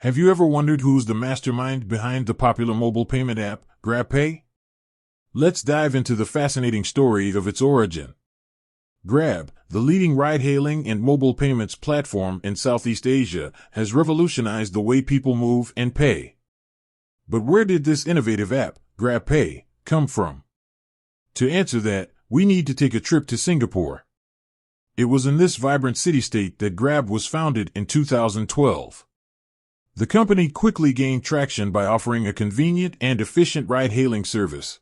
Have you ever wondered who's the mastermind behind the popular mobile payment app, GrabPay? Let's dive into the fascinating story of its origin. Grab, the leading ride-hailing and mobile payments platform in Southeast Asia, has revolutionized the way people move and pay. But where did this innovative app, GrabPay, come from? To answer that, we need to take a trip to Singapore. It was in this vibrant city-state that Grab was founded in 2012. The company quickly gained traction by offering a convenient and efficient ride-hailing service.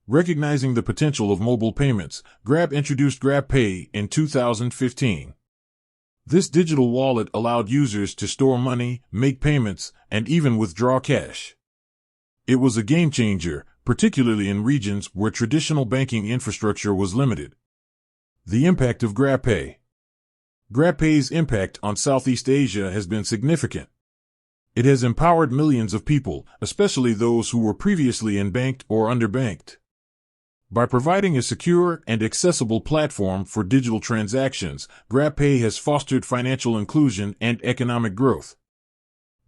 Recognizing the potential of mobile payments, Grab introduced GrabPay in 2015. This digital wallet allowed users to store money, make payments, and even withdraw cash. It was a game-changer, particularly in regions where traditional banking infrastructure was limited. The impact of GrabPay. GrabPay's impact on Southeast Asia has been significant. It has empowered millions of people, especially those who were previously unbanked or underbanked. By providing a secure and accessible platform for digital transactions, GrabPay has fostered financial inclusion and economic growth.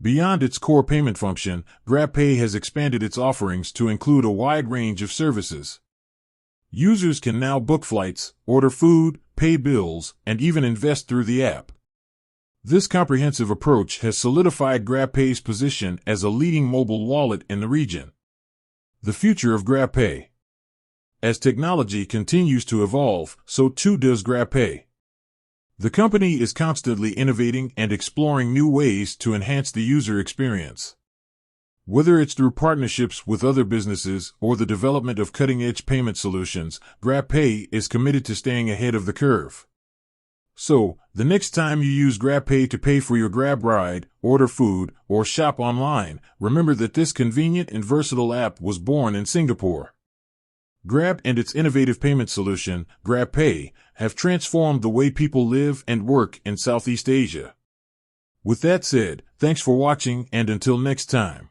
Beyond its core payment function, GrabPay has expanded its offerings to include a wide range of services. Users can now book flights, order food, pay bills, and even invest through the app. This comprehensive approach has solidified GrabPay's position as a leading mobile wallet in the region. The future of GrabPay. As technology continues to evolve, so too does GrabPay. The company is constantly innovating and exploring new ways to enhance the user experience. Whether it's through partnerships with other businesses or the development of cutting-edge payment solutions, GrabPay is committed to staying ahead of the curve. So, the next time you use GrabPay to pay for your Grab ride, order food, or shop online, remember that this convenient and versatile app was born in Singapore. Grab and its innovative payment solution, GrabPay, have transformed the way people live and work in Southeast Asia. With that said, thanks for watching and until next time.